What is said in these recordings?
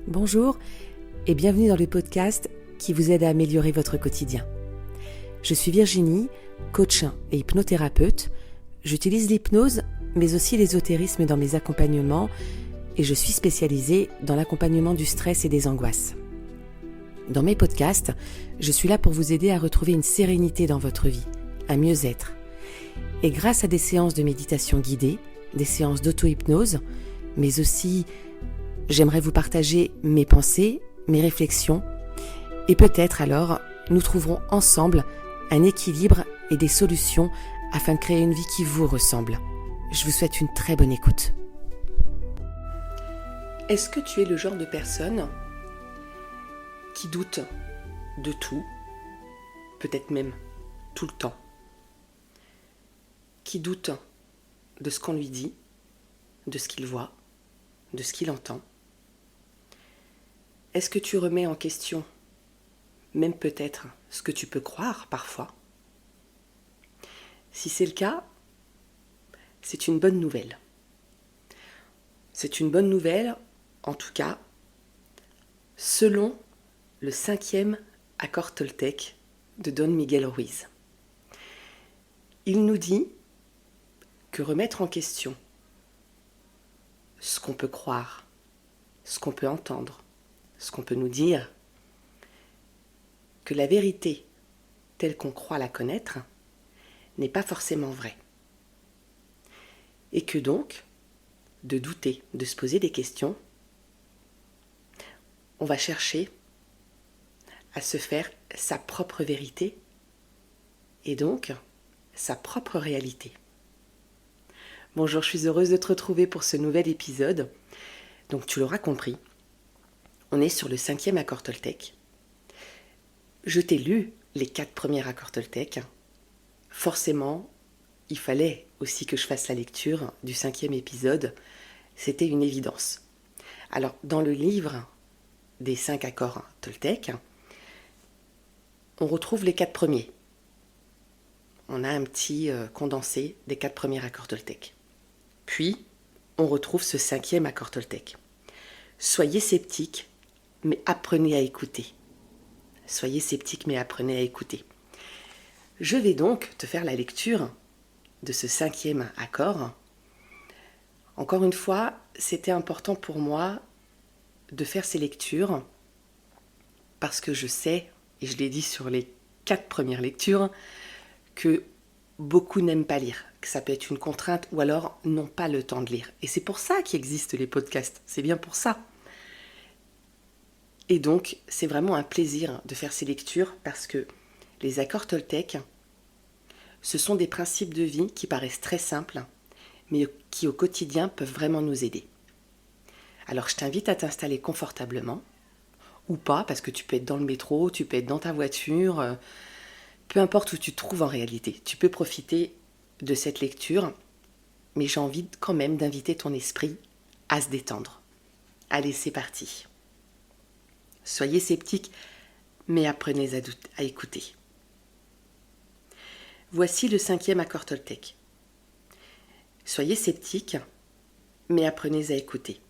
Bonjour et bienvenue dans le podcast qui vous aide à améliorer votre quotidien. Je suis Virginie, coach et hypnothérapeute. J'utilise l'hypnose mais aussi l'ésotérisme dans mes accompagnements et je suis spécialisée dans l'accompagnement du stress et des angoisses. Dans mes podcasts, je suis là pour vous aider à retrouver une sérénité dans votre vie, un mieux-être. Et grâce à des séances de méditation guidée, des séances d'auto-hypnose, mais aussi j'aimerais vous partager mes pensées, mes réflexions, et peut-être alors nous trouverons ensemble un équilibre et des solutions afin de créer une vie qui vous ressemble. Je vous souhaite une très bonne écoute. Est-ce que tu es le genre de personne qui doute de tout, peut-être même tout le temps, qui doute de ce qu'on lui dit, de ce qu'il voit, de ce qu'il entend? Est-ce que tu remets en question, même peut-être, ce que tu peux croire parfois? Si c'est le cas, c'est une bonne nouvelle. C'est une bonne nouvelle, en tout cas, selon le 5e accord Toltec de Don Miguel Ruiz. Il nous dit que remettre en question ce qu'on peut croire, ce qu'on peut entendre, ce qu'on peut nous dire, que la vérité telle qu'on croit la connaître n'est pas forcément vraie. Et que donc, de douter, de se poser des questions, on va chercher à se faire sa propre vérité et donc sa propre réalité. Bonjour, je suis heureuse de te retrouver pour ce nouvel épisode. Donc tu l'auras compris, on est sur le 5e accord Toltec. Je t'ai lu les 4 premiers accords Toltec. Forcément, il fallait aussi que je fasse la lecture du 5e épisode. C'était une évidence. Alors, dans le livre des 5 accords Toltec, on retrouve les 4 premiers. On a un petit condensé des 4 premiers accords Toltec. Puis, on retrouve ce 5e accord Toltec. Soyez sceptiques, mais apprenez à écouter. Soyez sceptiques, mais apprenez à écouter. Je vais donc te faire la lecture de ce 5e accord. Encore une fois, c'était important pour moi de faire ces lectures parce que je sais, et je l'ai dit sur les 4 premières lectures, que beaucoup n'aiment pas lire, que ça peut être une contrainte ou alors n'ont pas le temps de lire. Et c'est pour ça qu'existent les podcasts, c'est bien pour ça. Et donc, c'est vraiment un plaisir de faire ces lectures parce que les accords Toltec, ce sont des principes de vie qui paraissent très simples, mais qui au quotidien peuvent vraiment nous aider. Alors, je t'invite à t'installer confortablement, ou pas, parce que tu peux être dans le métro, tu peux être dans ta voiture, peu importe où tu te trouves en réalité. Tu peux profiter de cette lecture, mais j'ai envie quand même d'inviter ton esprit à se détendre. Allez, c'est parti. Soyez sceptiques, mais apprenez à écouter. Voici le 5e accord Toltec. Soyez sceptiques, mais apprenez à écouter.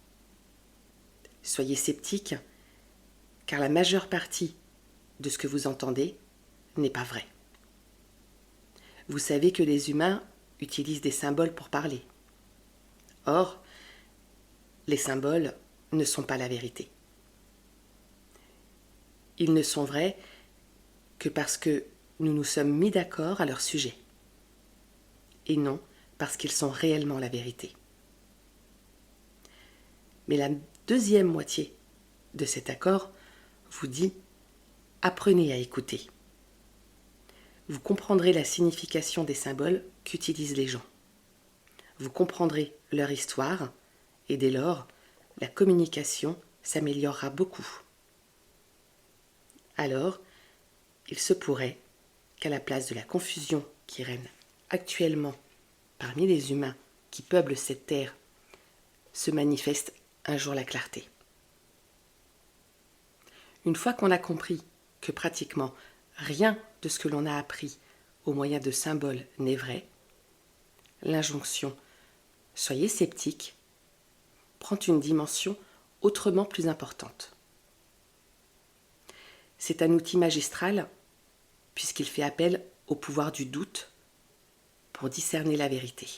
Soyez sceptiques, car la majeure partie de ce que vous entendez n'est pas vrai. Vous savez que les humains utilisent des symboles pour parler. Or, les symboles ne sont pas la vérité. Ils ne sont vrais que parce que nous nous sommes mis d'accord à leur sujet, et non parce qu'ils sont réellement la vérité. Mais la deuxième moitié de cet accord vous dit « Apprenez à écouter ». Vous comprendrez la signification des symboles qu'utilisent les gens. Vous comprendrez leur histoire, et dès lors, la communication s'améliorera beaucoup. Alors, il se pourrait qu'à la place de la confusion qui règne actuellement parmi les humains qui peuplent cette terre, se manifeste un jour la clarté. Une fois qu'on a compris que pratiquement rien de ce que l'on a appris au moyen de symboles n'est vrai, l'injonction « soyez sceptiques » prend une dimension autrement plus importante. C'est un outil magistral puisqu'il fait appel au pouvoir du doute pour discerner la vérité.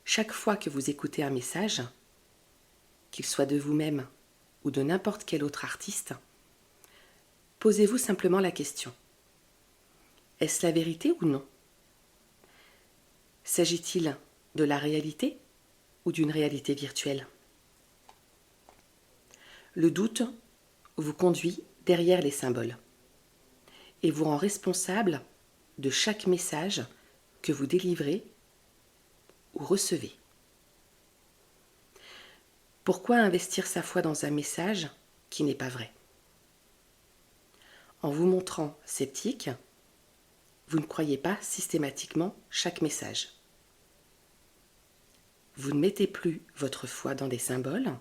Chaque fois que vous écoutez un message, qu'il soit de vous-même ou de n'importe quel autre artiste, posez-vous simplement la question. Est-ce la vérité ou non ? S'agit-il de la réalité ou d'une réalité virtuelle ? Le doute vous conduit derrière les symboles et vous rend responsable de chaque message que vous délivrez ou recevez. Pourquoi investir sa foi dans un message qui n'est pas vrai ? En vous montrant sceptique, vous ne croyez pas systématiquement chaque message. Vous ne mettez plus votre foi dans des symboles,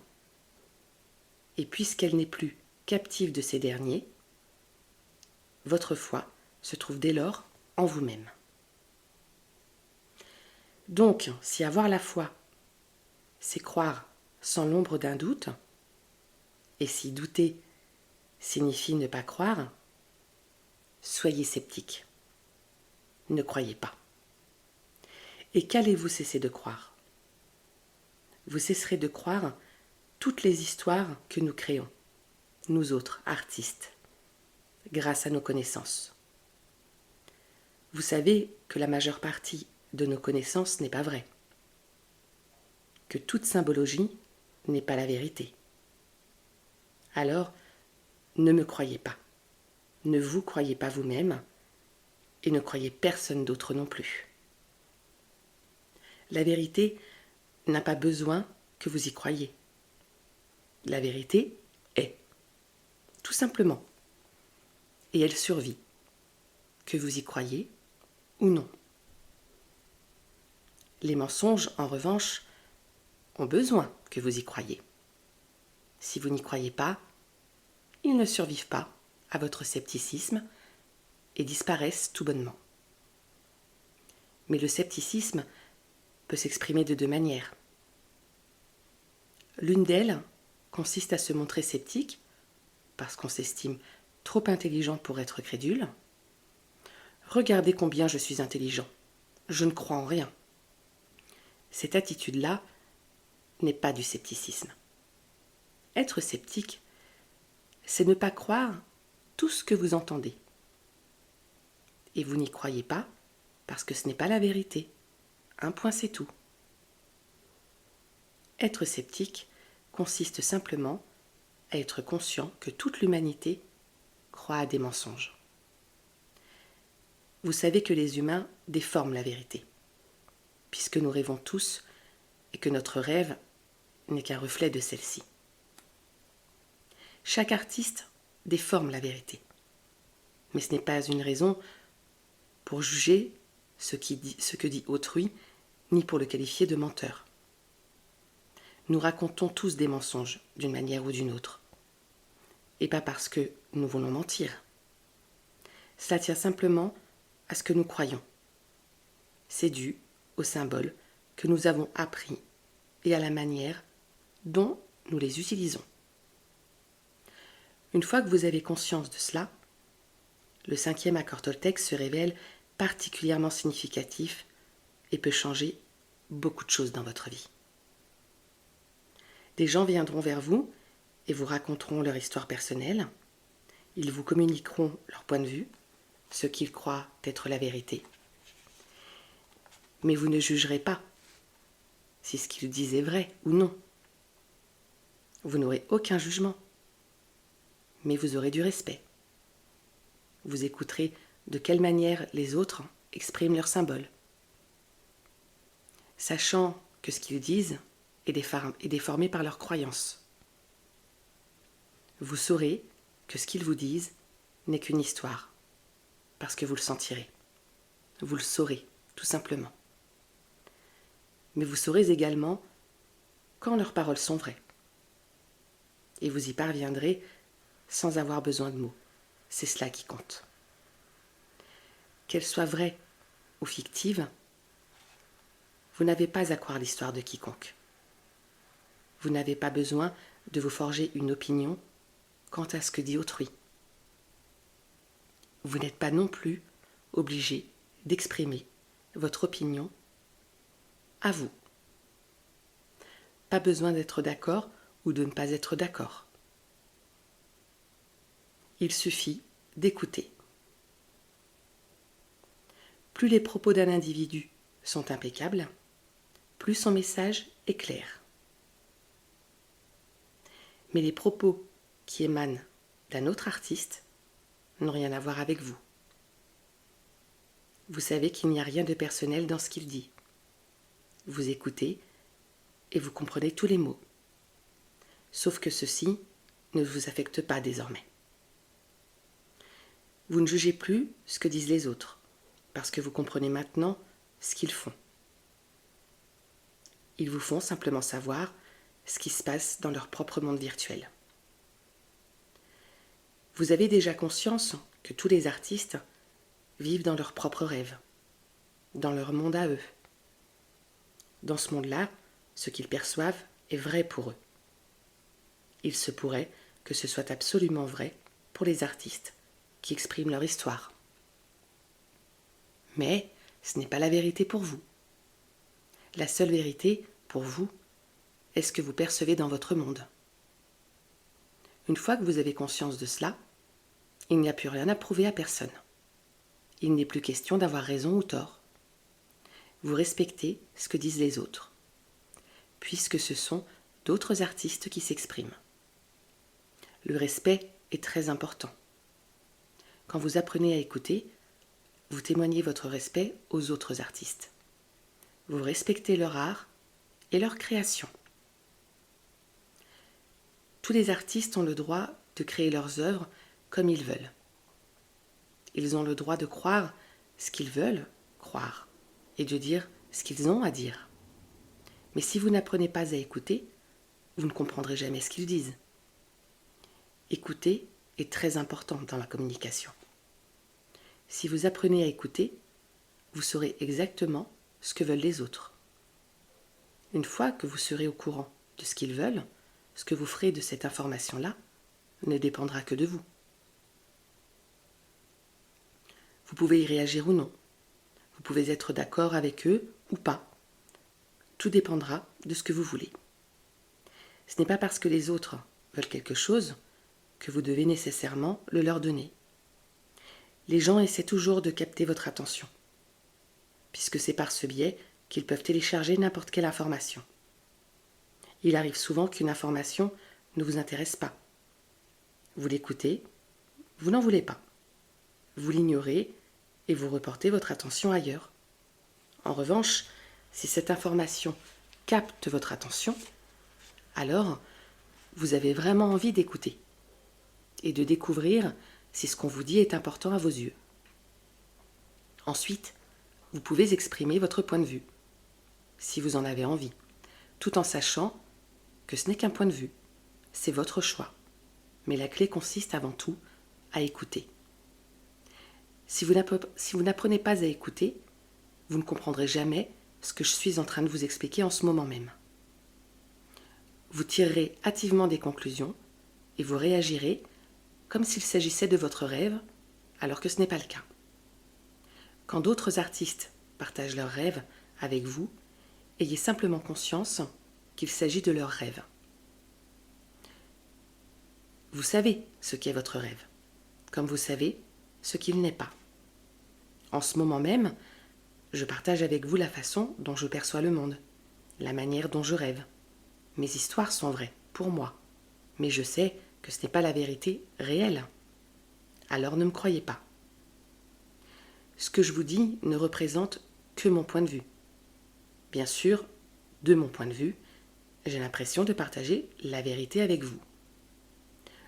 et puisqu'elle n'est plus captive de ces derniers, votre foi se trouve dès lors en vous-même. Donc, si avoir la foi, c'est croire sans l'ombre d'un doute, et si douter signifie ne pas croire, soyez sceptique. Ne croyez pas. Et qu'allez-vous cesser de croire ? Vous cesserez de croire toutes les histoires que nous créons, nous autres artistes, grâce à nos connaissances. Vous savez que la majeure partie de nos connaissances n'est pas vraie, que toute symbologie n'est pas la vérité. Alors, ne me croyez pas, ne vous croyez pas vous-même, et ne croyez personne d'autre non plus. La vérité n'a pas besoin que vous y croyiez. La vérité est, tout simplement, et elle survit, que vous y croyiez ou non. Les mensonges, en revanche, ont besoin que vous y croyiez. Si vous n'y croyez pas, ils ne survivent pas à votre scepticisme et disparaissent tout bonnement. Mais le scepticisme peut s'exprimer de deux manières. L'une d'elles consiste à se montrer sceptique parce qu'on s'estime trop intelligent pour être crédule. Regardez combien je suis intelligent, je ne crois en rien. Cette attitude-là n'est pas du scepticisme. Être sceptique, c'est ne pas croire tout ce que vous entendez. Et vous n'y croyez pas parce que ce n'est pas la vérité. Un point, c'est tout. Être sceptique consiste simplement à être conscient que toute l'humanité croit à des mensonges. Vous savez que les humains déforment la vérité, puisque nous rêvons tous et que notre rêve n'est qu'un reflet de celle-ci. Chaque artiste déforme la vérité, mais ce n'est pas une raison pour juger ce que dit autrui, ni pour le qualifier de menteur. Nous racontons tous des mensonges, d'une manière ou d'une autre, et pas parce que nous voulons mentir. Cela tient simplement à ce que nous croyons. C'est dû aux symboles que nous avons appris et à la manière dont nous les utilisons. Une fois que vous avez conscience de cela, le 5e accord Toltec se révèle particulièrement significatif et peut changer beaucoup de choses dans votre vie. Des gens viendront vers vous et vous raconteront leur histoire personnelle. Ils vous communiqueront leur point de vue, ce qu'ils croient être la vérité. Mais vous ne jugerez pas si ce qu'ils disent est vrai ou non. Vous n'aurez aucun jugement, mais vous aurez du respect. Vous écouterez de quelle manière les autres expriment leurs symboles, sachant que ce qu'ils disent est déformé par leurs croyances. Vous saurez que ce qu'ils vous disent n'est qu'une histoire, parce que vous le sentirez. Vous le saurez, tout simplement. Mais vous saurez également quand leurs paroles sont vraies. Et vous y parviendrez sans avoir besoin de mots. C'est cela qui compte. Qu'elles soient vraies ou fictives, vous n'avez pas à croire l'histoire de quiconque. Vous n'avez pas besoin de vous forger une opinion quant à ce que dit autrui. Vous n'êtes pas non plus obligé d'exprimer votre opinion à vous. Pas besoin d'être d'accord ou de ne pas être d'accord. Il suffit d'écouter. Plus les propos d'un individu sont impeccables, plus son message est clair. Mais les propos qui émanent d'un autre artiste n'ont rien à voir avec vous. Vous savez qu'il n'y a rien de personnel dans ce qu'il dit. Vous écoutez et vous comprenez tous les mots. Sauf que ceci ne vous affecte pas désormais. Vous ne jugez plus ce que disent les autres, parce que vous comprenez maintenant ce qu'ils font. Ils vous font simplement savoir ce qui se passe dans leur propre monde virtuel. Vous avez déjà conscience que tous les artistes vivent dans leurs propres rêves, dans leur monde à eux. Dans ce monde-là, ce qu'ils perçoivent est vrai pour eux. Il se pourrait que ce soit absolument vrai pour les artistes qui expriment leur histoire. Mais ce n'est pas la vérité pour vous. La seule vérité, pour vous, est ce que vous percevez dans votre monde. Une fois que vous avez conscience de cela, il n'y a plus rien à prouver à personne. Il n'est plus question d'avoir raison ou tort. Vous respectez ce que disent les autres, puisque ce sont d'autres artistes qui s'expriment. Le respect est très important. Quand vous apprenez à écouter, vous témoignez votre respect aux autres artistes. Vous respectez leur art et leur création. Tous les artistes ont le droit de créer leurs œuvres comme ils veulent. Ils ont le droit de croire ce qu'ils veulent croire et de dire ce qu'ils ont à dire. Mais si vous n'apprenez pas à écouter, vous ne comprendrez jamais ce qu'ils disent. Écouter est très important dans la communication. Si vous apprenez à écouter, vous saurez exactement ce que veulent les autres. Une fois que vous serez au courant de ce qu'ils veulent, ce que vous ferez de cette information-là ne dépendra que de vous. Vous pouvez y réagir ou non. Vous pouvez être d'accord avec eux ou pas. Tout dépendra de ce que vous voulez. Ce n'est pas parce que les autres veulent quelque chose que vous devez nécessairement le leur donner. Les gens essaient toujours de capter votre attention, puisque c'est par ce biais qu'ils peuvent télécharger n'importe quelle information. Il arrive souvent qu'une information ne vous intéresse pas. Vous l'écoutez, vous n'en voulez pas. Vous l'ignorez et vous reportez votre attention ailleurs. En revanche, si cette information capte votre attention, alors vous avez vraiment envie d'écouter et de découvrir si ce qu'on vous dit est important à vos yeux. Ensuite, vous pouvez exprimer votre point de vue, si vous en avez envie, tout en sachant que ce n'est qu'un point de vue, c'est votre choix. Mais la clé consiste avant tout à écouter. Si vous n'apprenez pas à écouter, vous ne comprendrez jamais ce que je suis en train de vous expliquer en ce moment même. Vous tirerez hâtivement des conclusions et vous réagirez comme s'il s'agissait de votre rêve, alors que ce n'est pas le cas. Quand d'autres artistes partagent leurs rêves avec vous, ayez simplement conscience qu'il s'agit de leurs rêves. Vous savez ce qu'est votre rêve, comme vous savez ce qu'il n'est pas. En ce moment même, je partage avec vous la façon dont je perçois le monde, la manière dont je rêve. Mes histoires sont vraies, pour moi, mais je sais que ce n'est pas la vérité réelle. Alors ne me croyez pas. Ce que je vous dis ne représente que mon point de vue. Bien sûr, de mon point de vue, j'ai l'impression de partager la vérité avec vous.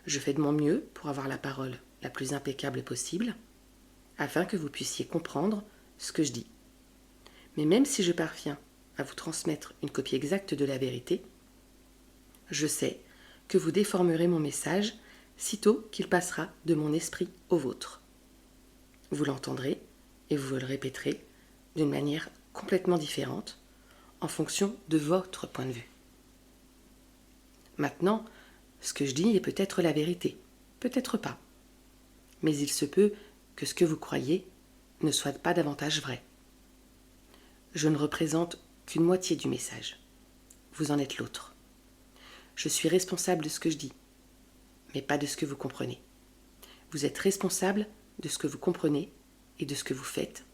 Je fais de mon mieux pour avoir la parole la plus impeccable possible, afin que vous puissiez comprendre ce que je dis. Mais même si je parviens à vous transmettre une copie exacte de la vérité, je sais que vous déformerez mon message sitôt qu'il passera de mon esprit au vôtre. Vous l'entendrez et vous le répéterez d'une manière complètement différente en fonction de votre point de vue. Maintenant, ce que je dis est peut-être la vérité, peut-être pas. Mais il se peut que ce que vous croyez ne soit pas davantage vrai. Je ne représente qu'une moitié du message. Vous en êtes l'autre. Je suis responsable de ce que je dis, mais pas de ce que vous comprenez. Vous êtes responsable de ce que vous comprenez et de ce que vous faites,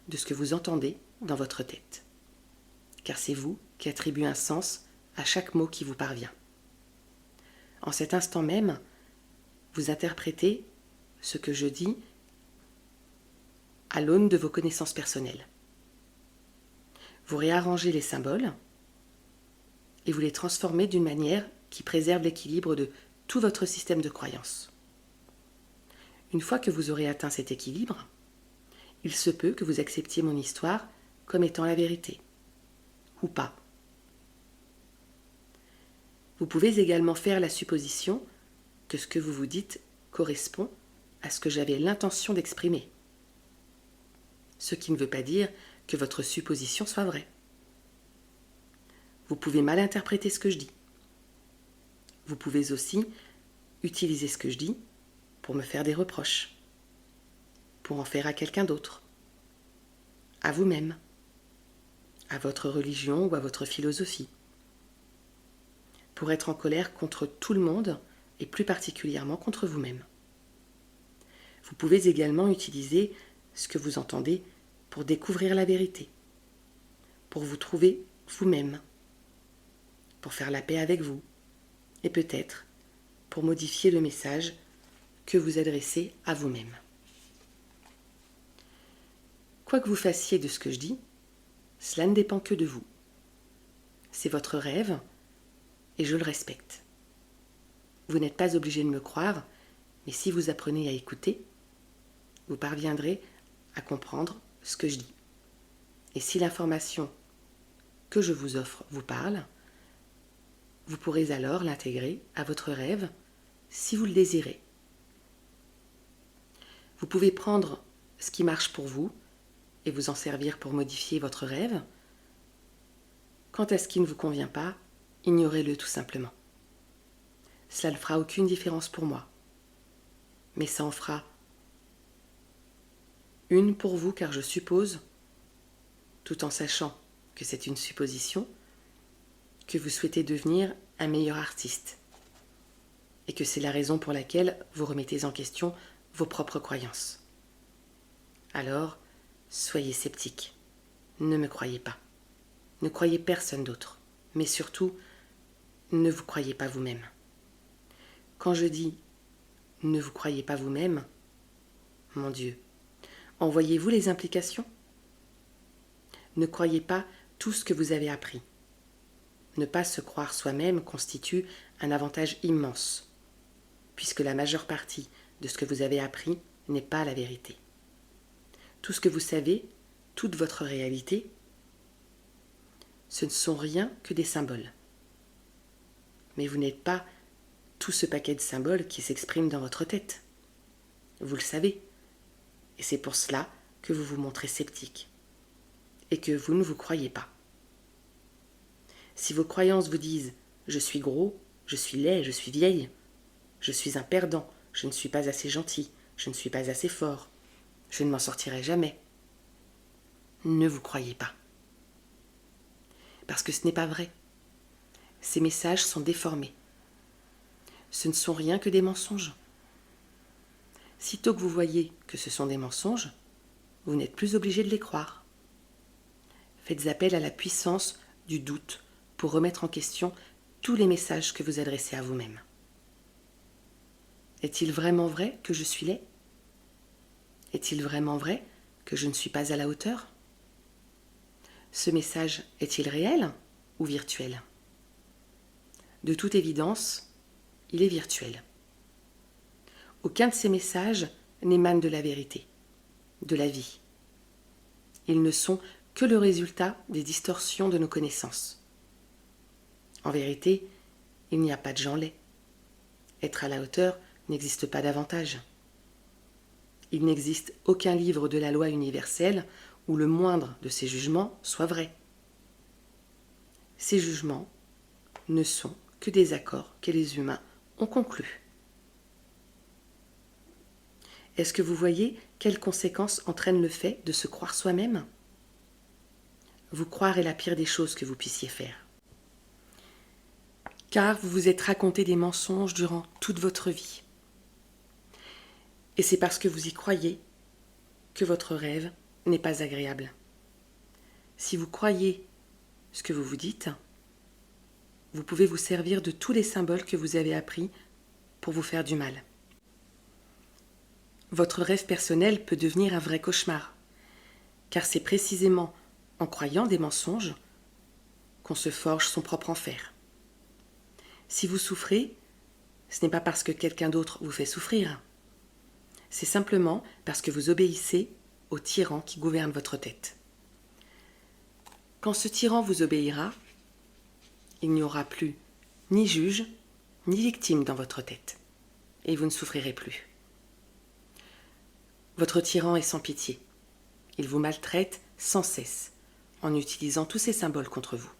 de ce que vous entendez dans votre tête. Car c'est vous qui attribuez un sens à chaque mot qui vous parvient. En cet instant même, vous interprétez ce que je dis à l'aune de vos connaissances personnelles. Vous réarrangez les symboles et vous les transformez d'une manière qui préserve l'équilibre de tout votre système de croyances. Une fois que vous aurez atteint cet équilibre, il se peut que vous acceptiez mon histoire comme étant la vérité, ou pas. Vous pouvez également faire la supposition que ce que vous vous dites correspond à ce que j'avais l'intention d'exprimer. Ce qui ne veut pas dire que votre supposition soit vraie. Vous pouvez mal interpréter ce que je dis. Vous pouvez aussi utiliser ce que je dis pour me faire des reproches, pour en faire à quelqu'un d'autre, à vous-même, à votre religion ou à votre philosophie, pour être en colère contre tout le monde et plus particulièrement contre vous-même. Vous pouvez également utiliser ce que vous entendez pour découvrir la vérité, pour vous trouver vous-même, pour faire la paix avec vous, et peut-être pour modifier le message que vous adressez à vous-même. Quoi que vous fassiez de ce que je dis, cela ne dépend que de vous. C'est votre rêve et je le respecte. Vous n'êtes pas obligé de me croire, mais si vous apprenez à écouter, vous parviendrez à comprendre ce que je dis. Et si l'information que je vous offre vous parle, vous pourrez alors l'intégrer à votre rêve si vous le désirez. Vous pouvez prendre ce qui marche pour vous et vous en servir pour modifier votre rêve. Quant à ce qui ne vous convient pas, ignorez-le tout simplement. Cela ne fera aucune différence pour moi, mais ça en fera une pour vous car je suppose, tout en sachant que c'est une supposition, que vous souhaitez devenir un meilleur artiste et que c'est la raison pour laquelle vous remettez en question vos propres croyances. Alors, soyez sceptique. Ne me croyez pas. Ne croyez personne d'autre. Mais surtout, ne vous croyez pas vous-même. Quand je dis « ne vous croyez pas vous-même », mon Dieu, en voyez-vous les implications ? Ne croyez pas tout ce que vous avez appris. Ne pas se croire soi-même constitue un avantage immense, puisque la majeure partie de ce que vous avez appris n'est pas la vérité. Tout ce que vous savez, toute votre réalité, ce ne sont rien que des symboles. Mais vous n'êtes pas tout ce paquet de symboles qui s'expriment dans votre tête. Vous le savez. Et c'est pour cela que vous vous montrez sceptique et que vous ne vous croyez pas. Si vos croyances vous disent « je suis gros, je suis laid, je suis vieille, je suis un perdant, je ne suis pas assez gentil, je ne suis pas assez fort, je ne m'en sortirai jamais », ne vous croyez pas. Parce que ce n'est pas vrai. Ces messages sont déformés. Ce ne sont rien que des mensonges. Sitôt que vous voyez que ce sont des mensonges, vous n'êtes plus obligé de les croire. Faites appel à la puissance du doute pour remettre en question tous les messages que vous adressez à vous-même. Est-il vraiment vrai que je suis laid ? Est-il vraiment vrai que je ne suis pas à la hauteur ? Ce message est-il réel ou virtuel ? De toute évidence, il est virtuel. Aucun de ces messages n'émane de la vérité, de la vie. Ils ne sont que le résultat des distorsions de nos connaissances. En vérité, il n'y a pas de gens laids. Être à la hauteur n'existe pas davantage. Il n'existe aucun livre de la loi universelle où le moindre de ces jugements soit vrai. Ces jugements ne sont que des accords que les humains ont conclus. Est-ce que vous voyez quelles conséquences entraîne le fait de se croire soi-même ? Vous croire est la pire des choses que vous puissiez faire. Car vous vous êtes raconté des mensonges durant toute votre vie. Et c'est parce que vous y croyez que votre rêve n'est pas agréable. Si vous croyez ce que vous vous dites, vous pouvez vous servir de tous les symboles que vous avez appris pour vous faire du mal. Votre rêve personnel peut devenir un vrai cauchemar, car c'est précisément en croyant des mensonges qu'on se forge son propre enfer. Si vous souffrez, ce n'est pas parce que quelqu'un d'autre vous fait souffrir. C'est simplement parce que vous obéissez au tyran qui gouverne votre tête. Quand ce tyran vous obéira, il n'y aura plus ni juge, ni victime dans votre tête, et vous ne souffrirez plus. Votre tyran est sans pitié. Il vous maltraite sans cesse, en utilisant tous ces symboles contre vous.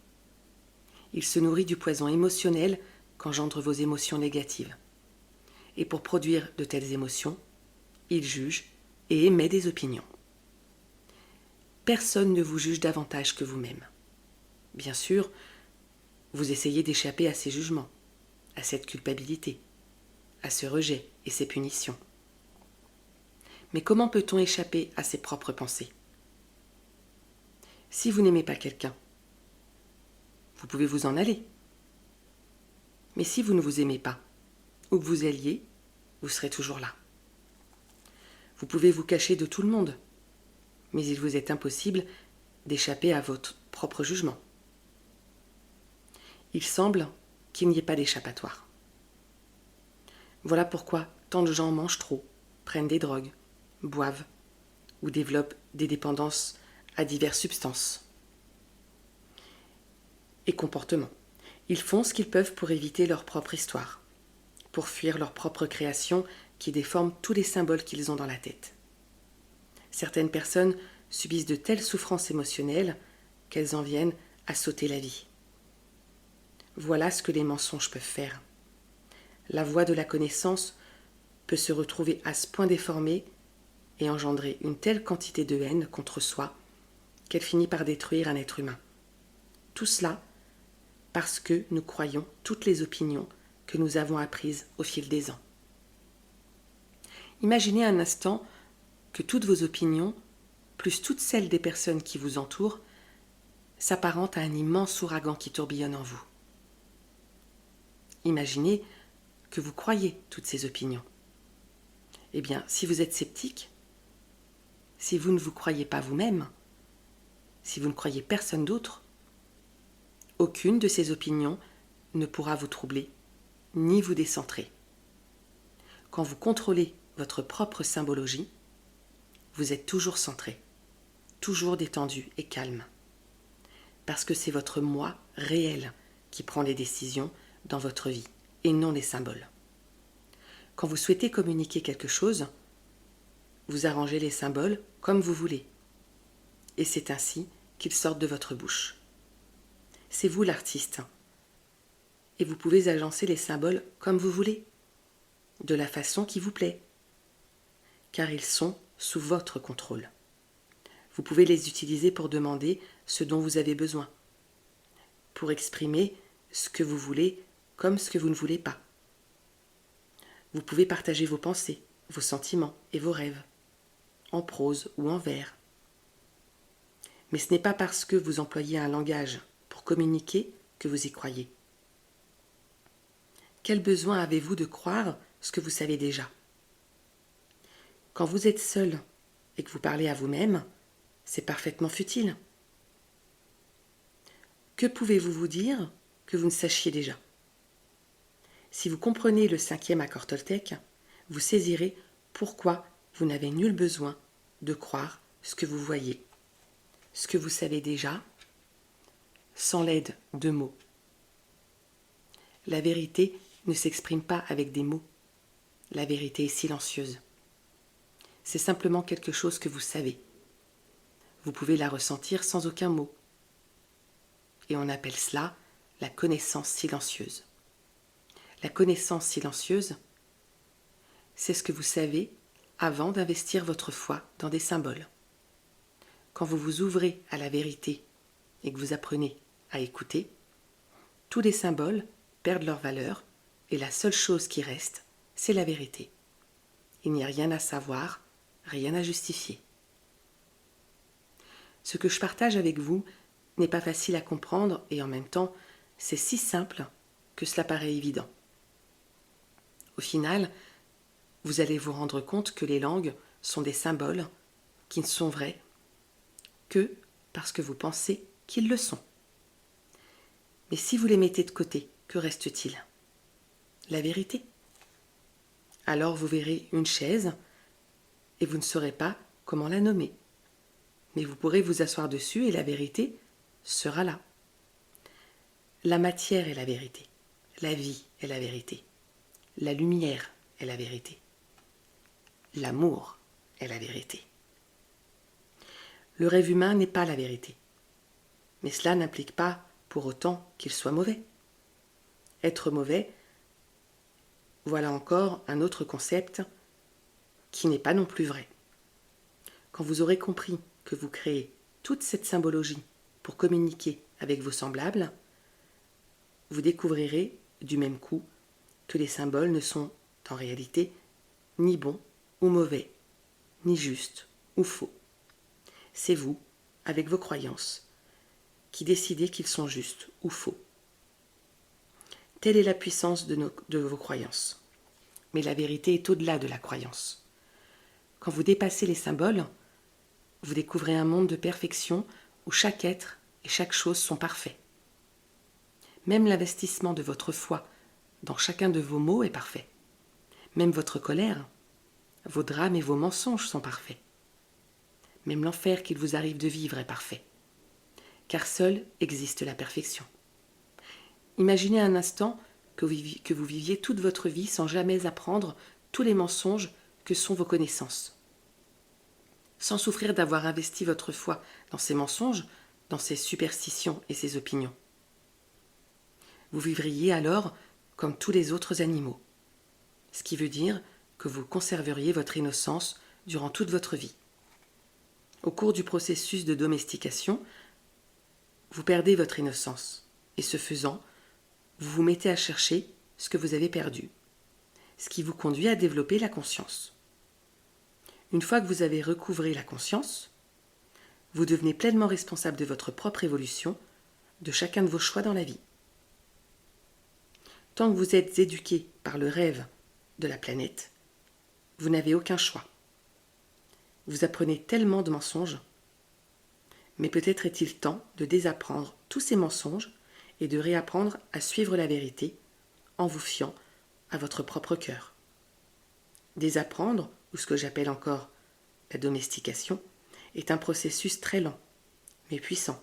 Il se nourrit du poison émotionnel qu'engendrent vos émotions négatives. Et pour produire de telles émotions, il juge et émet des opinions. Personne ne vous juge davantage que vous-même. Bien sûr, vous essayez d'échapper à ces jugements, à cette culpabilité, à ce rejet et ces punitions. Mais comment peut-on échapper à ses propres pensées ? Si vous n'aimez pas quelqu'un, vous pouvez vous en aller. Mais si vous ne vous aimez pas, où que vous alliez, vous serez toujours là. Vous pouvez vous cacher de tout le monde, mais il vous est impossible d'échapper à votre propre jugement. Il semble qu'il n'y ait pas d'échappatoire. Voilà pourquoi tant de gens mangent trop, prennent des drogues, boivent ou développent des dépendances à diverses substances et comportements. Ils font ce qu'ils peuvent pour éviter leur propre histoire, pour fuir leur propre création qui déforme tous les symboles qu'ils ont dans la tête. Certaines personnes subissent de telles souffrances émotionnelles qu'elles en viennent à s'ôter la vie. Voilà ce que les mensonges peuvent faire. La voie de la connaissance peut se retrouver à ce point déformée et engendrer une telle quantité de haine contre soi qu'elle finit par détruire un être humain. Tout cela parce que nous croyons toutes les opinions que nous avons apprises au fil des ans. Imaginez un instant que toutes vos opinions, plus toutes celles des personnes qui vous entourent, s'apparentent à un immense ouragan qui tourbillonne en vous. Imaginez que vous croyez toutes ces opinions. Eh bien, si vous êtes sceptique, si vous ne vous croyez pas vous-même, si vous ne croyez personne d'autre, aucune de ces opinions ne pourra vous troubler, ni vous décentrer. Quand vous contrôlez votre propre symbologie, vous êtes toujours centré, toujours détendu et calme. Parce que c'est votre moi réel qui prend les décisions dans votre vie, et non les symboles. Quand vous souhaitez communiquer quelque chose, vous arrangez les symboles comme vous voulez. Et c'est ainsi qu'ils sortent de votre bouche. C'est vous l'artiste. Et vous pouvez agencer les symboles comme vous voulez, de la façon qui vous plaît, car ils sont sous votre contrôle. Vous pouvez les utiliser pour demander ce dont vous avez besoin, pour exprimer ce que vous voulez comme ce que vous ne voulez pas. Vous pouvez partager vos pensées, vos sentiments et vos rêves, en prose ou en vers. Mais ce n'est pas parce que vous employez un langage pour communiquer que vous y croyez. Quel besoin avez-vous de croire ce que vous savez déjà ? Quand vous êtes seul et que vous parlez à vous-même, c'est parfaitement futile. Que pouvez-vous vous dire que vous ne sachiez déjà ? Si vous comprenez le 5e accord Toltec, vous saisirez pourquoi vous n'avez nul besoin de croire ce que vous voyez, ce que vous savez déjà, sans l'aide de mots. La vérité ne s'exprime pas avec des mots. La vérité est silencieuse. C'est simplement quelque chose que vous savez. Vous pouvez la ressentir sans aucun mot. Et on appelle cela la connaissance silencieuse. la connaissance silencieuse, c'est ce que vous savez avant d'investir votre foi dans des symboles. Quand vous vous ouvrez à la vérité et que vous apprenez à écouter, tous les symboles perdent leur valeur et la seule chose qui reste, c'est la vérité. Il n'y a rien à savoir, rien à justifier. Ce que je partage avec vous n'est pas facile à comprendre et en même temps, c'est si simple que cela paraît évident. Au final, vous allez vous rendre compte que les langues sont des symboles qui ne sont vrais que parce que vous pensez qu'ils le sont. Mais si vous les mettez de côté, que reste-t-il? La vérité. Alors vous verrez une chaise et vous ne saurez pas comment la nommer. Mais vous pourrez vous asseoir dessus et la vérité sera là. La matière est la vérité. La vie est la vérité. La lumière est la vérité. L'amour est la vérité. Le rêve humain n'est pas la vérité. Mais cela n'implique pas pour autant qu'il soit mauvais. Être mauvais, voilà encore un autre concept qui n'est pas non plus vrai. Quand vous aurez compris que vous créez toute cette symbologie pour communiquer avec vos semblables, vous découvrirez du même coup que les symboles ne sont en réalité ni bons ou mauvais, ni justes ou faux. C'est vous, avec vos croyances, qui décidez qu'ils sont justes ou faux. Telle est la puissance de vos croyances. Mais la vérité est au-delà de la croyance. Quand vous dépassez les symboles, vous découvrez un monde de perfection où chaque être et chaque chose sont parfaits. Même l'investissement de votre foi dans chacun de vos mots est parfait. Même votre colère, vos drames et vos mensonges sont parfaits. Même l'enfer qu'il vous arrive de vivre est parfait. Car seule existe la perfection. Imaginez un instant que vous viviez toute votre vie sans jamais apprendre tous les mensonges que sont vos connaissances. Sans souffrir d'avoir investi votre foi dans ces mensonges, dans ces superstitions et ces opinions. Vous vivriez alors comme tous les autres animaux. Ce qui veut dire que vous conserveriez votre innocence durant toute votre vie. Au cours du processus de domestication, vous perdez votre innocence et ce faisant, vous vous mettez à chercher ce que vous avez perdu, ce qui vous conduit à développer la conscience. Une fois que vous avez recouvré la conscience, vous devenez pleinement responsable de votre propre évolution, de chacun de vos choix dans la vie. Tant que vous êtes éduqué par le rêve de la planète, vous n'avez aucun choix. Vous apprenez tellement de mensonges, mais peut-être est-il temps de désapprendre tous ces mensonges et de réapprendre à suivre la vérité en vous fiant à votre propre cœur. Désapprendre, ou ce que j'appelle encore la domestication, est un processus très lent, mais puissant.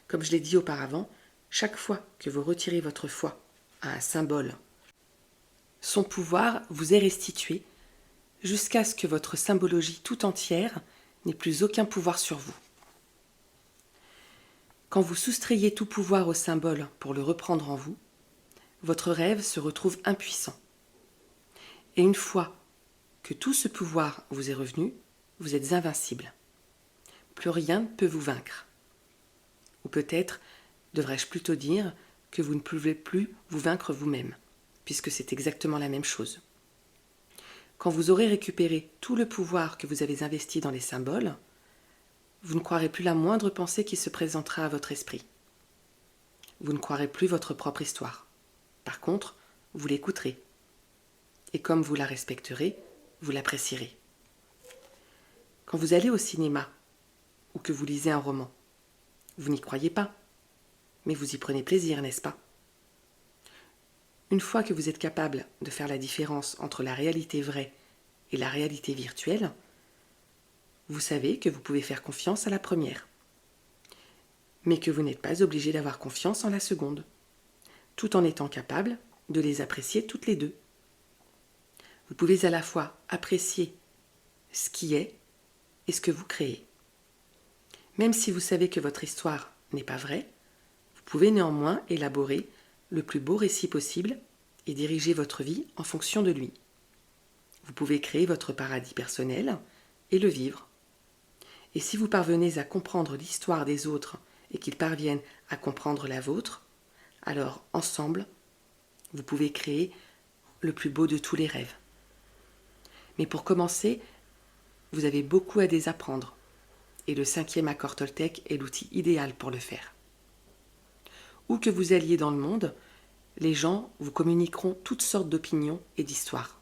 Comme je l'ai dit auparavant, chaque fois que vous retirez votre foi à un symbole, son pouvoir vous est restitué jusqu'à ce que votre symbologie tout entière n'ait plus aucun pouvoir sur vous. Quand vous soustrayez tout pouvoir au symbole pour le reprendre en vous, votre rêve se retrouve impuissant. Et une fois que tout ce pouvoir vous est revenu, vous êtes invincible. Plus rien ne peut vous vaincre. Ou peut-être, devrais-je plutôt dire, que vous ne pouvez plus vous vaincre vous-même, puisque c'est exactement la même chose. Quand vous aurez récupéré tout le pouvoir que vous avez investi dans les symboles, vous ne croirez plus la moindre pensée qui se présentera à votre esprit. Vous ne croirez plus votre propre histoire. Par contre, vous l'écouterez. Et comme vous la respecterez, vous l'apprécierez. Quand vous allez au cinéma ou que vous lisez un roman, vous n'y croyez pas, mais vous y prenez plaisir, n'est-ce pas? Une fois que vous êtes capable de faire la différence entre la réalité vraie et la réalité virtuelle, vous savez que vous pouvez faire confiance à la première, mais que vous n'êtes pas obligé d'avoir confiance en la seconde, tout en étant capable de les apprécier toutes les deux. Vous pouvez à la fois apprécier ce qui est et ce que vous créez. Même si vous savez que votre histoire n'est pas vraie, vous pouvez néanmoins élaborer le plus beau récit possible et diriger votre vie en fonction de lui. Vous pouvez créer votre paradis personnel et le vivre. Et si vous parvenez à comprendre l'histoire des autres et qu'ils parviennent à comprendre la vôtre, alors ensemble, vous pouvez créer le plus beau de tous les rêves. Mais pour commencer, vous avez beaucoup à désapprendre. Et le 5e accord Toltec est l'outil idéal pour le faire. Où que vous alliez dans le monde, les gens vous communiqueront toutes sortes d'opinions et d'histoires.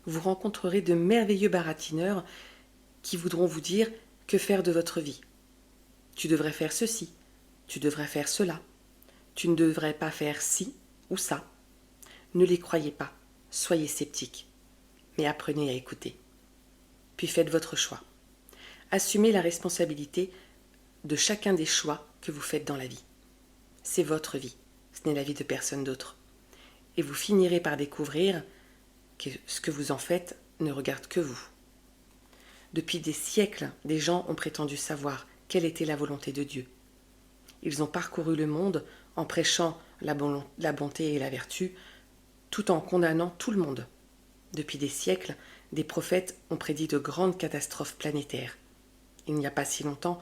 Vous rencontrerez de merveilleux baratineurs qui voudront vous dire que faire de votre vie. Tu devrais faire ceci, tu devrais faire cela, tu ne devrais pas faire ci ou ça. Ne les croyez pas, soyez sceptiques, mais apprenez à écouter. Puis faites votre choix. Assumez la responsabilité de chacun des choix que vous faites dans la vie. C'est votre vie, ce n'est la vie de personne d'autre. Et vous finirez par découvrir que ce que vous en faites ne regarde que vous. Depuis des siècles, des gens ont prétendu savoir quelle était la volonté de Dieu. Ils ont parcouru le monde en prêchant la bonté et la vertu, tout en condamnant tout le monde. Depuis des siècles, des prophètes ont prédit de grandes catastrophes planétaires. Il n'y a pas si longtemps,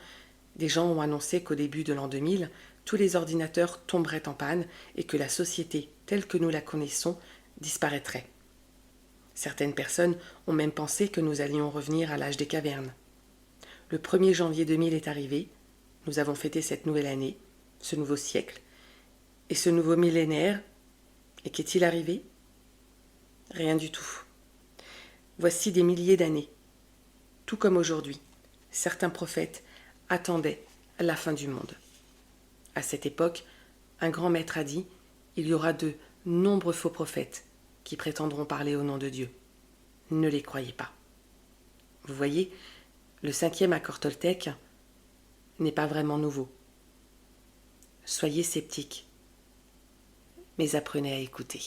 des gens ont annoncé qu'au début de l'an 2000, tous les ordinateurs tomberaient en panne et que la société, telle que nous la connaissons, disparaîtrait. Certaines personnes ont même pensé que nous allions revenir à l'âge des cavernes. Le 1er janvier 2000 est arrivé, nous avons fêté cette nouvelle année, ce nouveau siècle, et ce nouveau millénaire, et qu'est-il arrivé ? Rien du tout. Voici des milliers d'années. Tout comme aujourd'hui, certains prophètes attendaient la fin du monde. À cette époque, un grand maître a dit « Il y aura de nombreux faux prophètes qui prétendront parler au nom de Dieu. Ne les croyez pas. » Vous voyez, le 5e accord Toltec n'est pas vraiment nouveau. Soyez sceptiques, mais apprenez à écouter.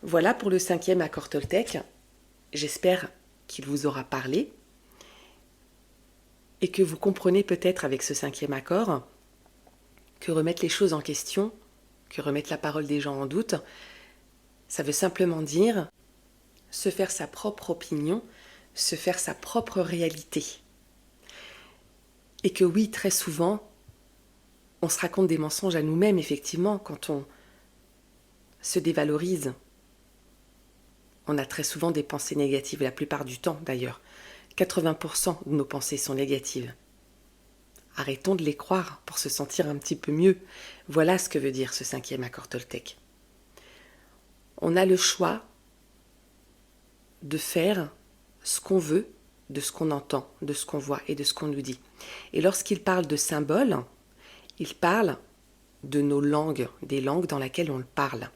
Voilà pour le 5e accord Toltec. J'espère qu'il vous aura parlé et que vous comprenez peut-être avec ce 5e accord que remettre les choses en question, que remettre la parole des gens en doute, ça veut simplement dire se faire sa propre opinion, se faire sa propre réalité. Et que oui, très souvent, on se raconte des mensonges à nous-mêmes, effectivement, quand on se dévalorise. On a très souvent des pensées négatives, la plupart du temps d'ailleurs. 80% de nos pensées sont négatives. Arrêtons de les croire pour se sentir un petit peu mieux. Voilà ce que veut dire ce 5e accord Toltec. On a le choix de faire ce qu'on veut, de ce qu'on entend, de ce qu'on voit et de ce qu'on nous dit. Et lorsqu'il parle de symboles, il parle de nos langues, des langues dans lesquelles on le parle,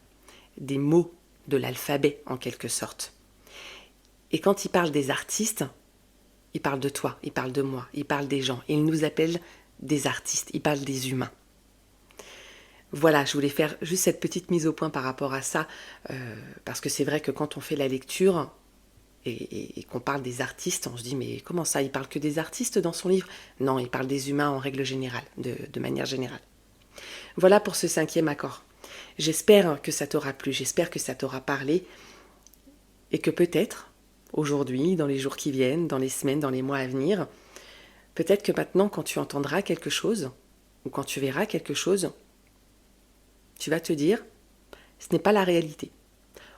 des mots de l'alphabet en quelque sorte. Et quand il parle des artistes, il parle de toi, il parle de moi, il parle des gens. Il nous appelle des artistes, il parle des humains. Voilà, je voulais faire juste cette petite mise au point par rapport à ça, parce que c'est vrai que quand on fait la lecture et qu'on parle des artistes, on se dit mais comment ça, il parle que des artistes dans son livre ? Non, il parle des humains en règle générale, de manière générale. Voilà pour ce 5e accord. J'espère que ça t'aura plu, j'espère que ça t'aura parlé et que peut-être, aujourd'hui, dans les jours qui viennent, dans les semaines, dans les mois à venir, peut-être que maintenant, quand tu entendras quelque chose ou quand tu verras quelque chose, tu vas te dire, ce n'est pas la réalité,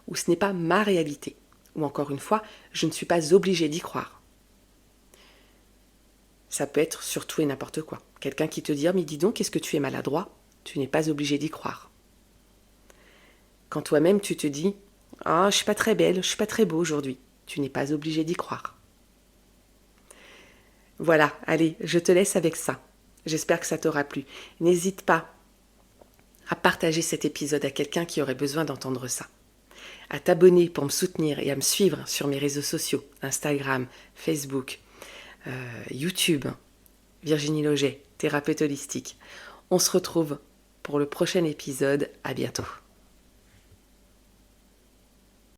ou ce n'est pas ma réalité, ou encore une fois, je ne suis pas obligée d'y croire. Ça peut être sur tout et n'importe quoi. Quelqu'un qui te dit, mais dis donc, est-ce que tu es maladroit ? Tu n'es pas obligé d'y croire. Quand toi-même tu te dis, je suis pas très belle, je suis pas très beau aujourd'hui, tu n'es pas obligé d'y croire. Voilà, allez, je te laisse avec ça. J'espère que ça t'aura plu. N'hésite pas à partager cet épisode à quelqu'un qui aurait besoin d'entendre ça. À t'abonner pour me soutenir et à me suivre sur mes réseaux sociaux, Instagram, Facebook, YouTube, Virginie Loget, thérapeute holistique. On se retrouve pour le prochain épisode. À bientôt.